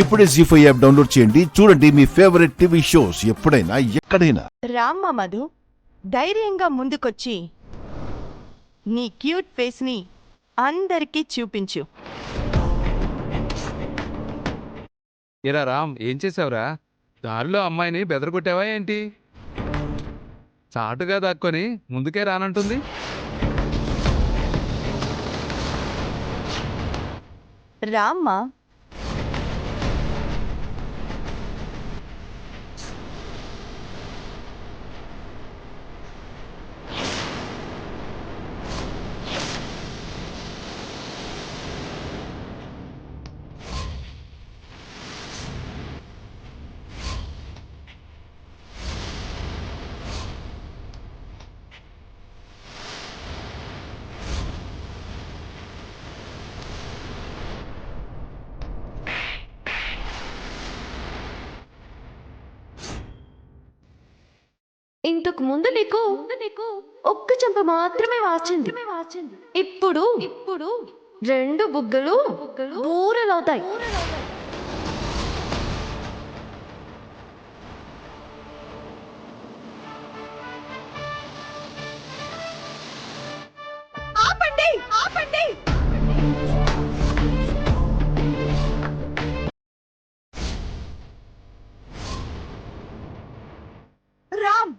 ఇప్పుడే జీ5 app download చేయండి. చూడండి మీ ఫేవరెట్ టీవీ షోస్ ఎప్పుడైనా ఎక్కడైనా. రామ్మ మధు, ధైర్యంగా ముందుకొచ్చి నీ క్యూట్ ఫేస్ ని అందరికీ చూపించు. ఇరా రామ్, ఏం చేసావురా? దారిలో అమ్మాయిని బెదరగొట్టావా ఏంటి? చాటుగా దాక్కొని ముందుకే రానంటుంది. రామ్మ, ఇంతకు ముందు నీకు ఒక్క చెంప మాత్రమే వాచింది. ఇప్పుడు రెండు బుగ్గలు బూరలవుతాయి. ఆపండి, ఆపండి. రామ్,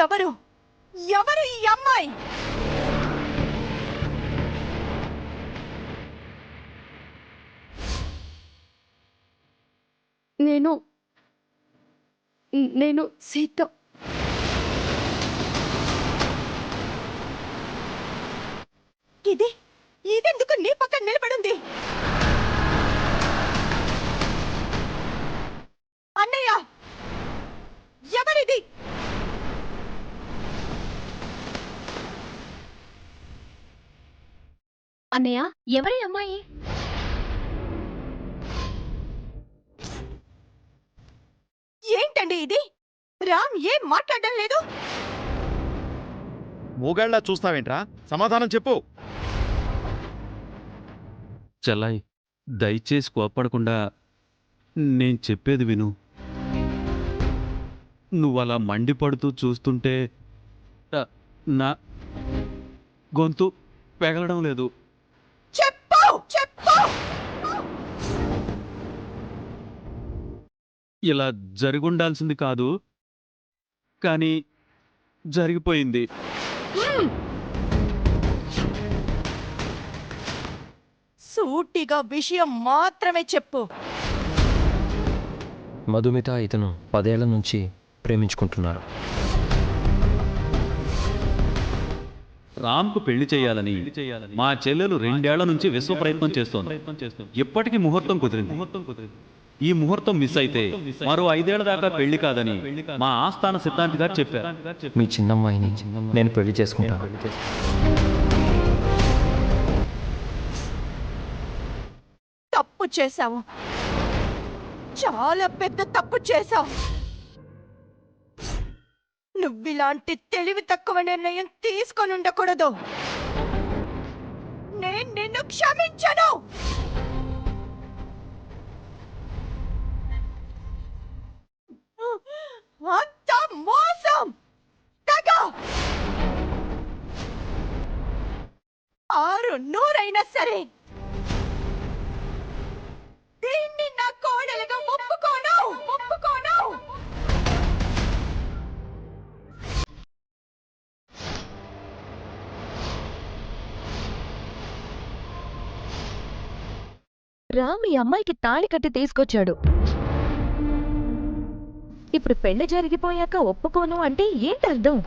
ఎవరు ఎవరు ఈ అమ్మాయి? నేను సీత. ఇదెందుకు నీ పక్కన నిలబడింది? అన్నయ్య, ఎవరిది? అన్నయ్య, ఎవరి అమ్మాయి? ఏంటండి ఇది? రామ్ ఏం మాట్లాడడం లేదు. మూగాళ్ళ చూస్తావేంట్రా? సమాధానం చెప్పు. చెల్లాయి, దయచేసి కోప్పడకుండా నేను చెప్పేది విను. నువ్వలా మండిపడుతూ చూస్తుంటే నా గొంతు పెగలడం లేదు. చెప్పు, చెప్పు. ఇలా జరిగుండాల్సింది కాదు, కానీ జరిగిపోయింది. సూటిగా విషయం మాత్రమే చెప్పు. మధుమిత ఇతను 10 ఏళ్ల నుంచి ప్రేమించుకుంటున్నారు. రామ్కు పెళ్లి చేయాలని మా చెల్లెలు 2 ఏళ్ల నుంచి విశ్వ ప్రయత్నం చేస్తోంది. ఇప్పటికీ ముహూర్తం కుదిరింది. ఈ ముహూర్తం మిస్ అయితే మరో 5 ఏళ్ల దాకా పెళ్లి కాదని మా ఆస్థాన సిద్ధాంతి గారు చెప్పారు. మీ చిన్నమ్మాయిని నేను పెళ్లి చేసుకుంటాను. తప్పు చేశావు, చాలా పెద్ద తప్పు చేశావు. నువ్విలాంటి తెలివి తక్కువ నిర్ణయం తీసుకొని ఉండకూడదు. నేను నిన్ను క్షమించను. అంత మోసం, దగ. 600 సరే, దీన్ని నా కోడలుగా ఒప్పుకోను, ఒప్పుకోను. రామ్ ఈ అమ్మాయికి తాళి కట్టి తీసుకొచ్చాడు. ఇప్పుడు పెళ్లి జరిగిపోయాక ఒప్పుకోను అంటే ఏంటర్థం?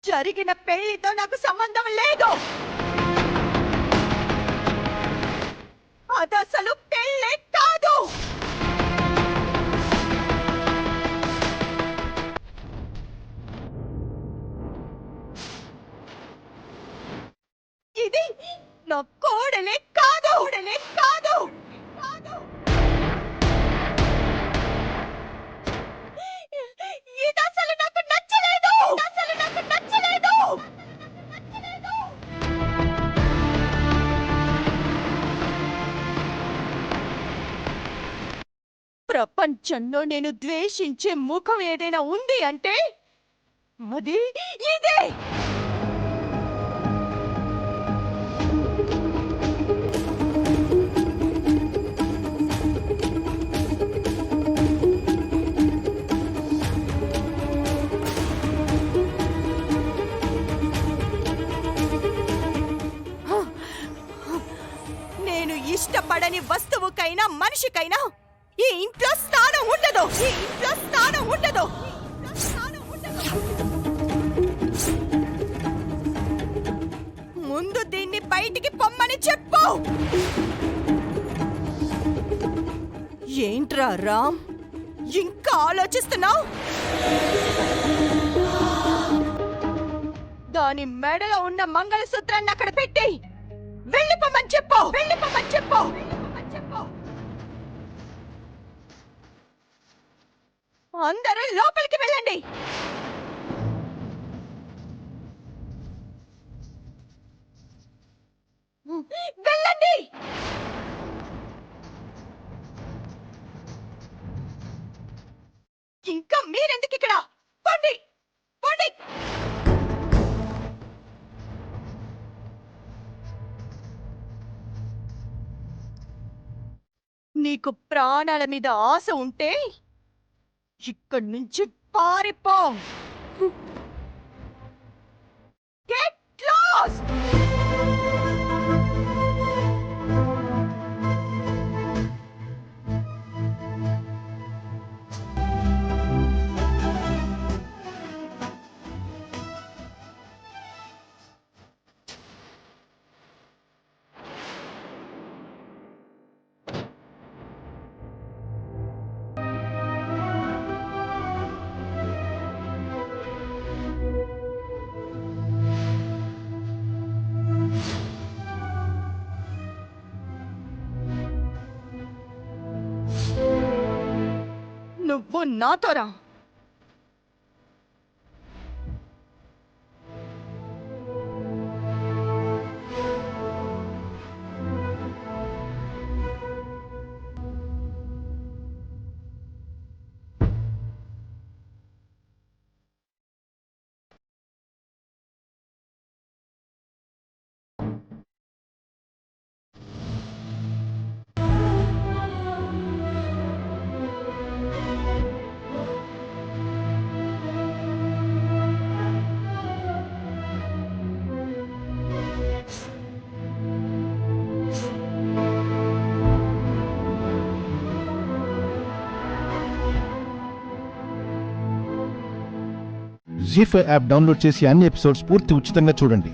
జరిగిన పెళ్లితో నాకు సంబంధం లేదు. అదసలు పెళ్ళే కాదు. ఇది నా కోడలే కాదు, కోడలే కాదు. ఇదసలు నాకు నచ్చలేదు, అసలు నాకు నచ్చలేదు. ప్రపంచంలో నేను ద్వేషించే ముఖం ఏదైనా ఉంది అంటే అది ఇదే. నేను ఇష్టపడని వస్తువుకైనా మనిషికైనా ఈ ఇంట్లో స్థానం ఉండదు. ఈ ఇంట్లో స్థానం ఉండదు. ముందు దీన్ని బయటికి పొమ్మని చెప్పు. ఏంట్రా రామ్, ఇంకా ఆలోచిస్తున్నావు? దాని మెడలో ఉన్న మంగళసూత్రాన్ని అక్కడ పెట్టి వెళ్ళిపోమని చెప్పు. వెళ్ళిపోమని చెప్పు. అందరూ లోపలికి వెళ్ళండి. వెళ్ళండి. ఇంకా మీరెందుకు ఇక్కడ? పోండి, పోండి. నీకు ప్రాణాల మీద ఆశ ఉంటే ఇక్కడి నుంచి పారిపో. Get lost. నువ్వు నాతో రా. జీ5 యాప్ డౌన్లోడ్ చేసి అన్ని ఎపిసోడ్స్ పూర్తి ఉచితంగా చూడండి.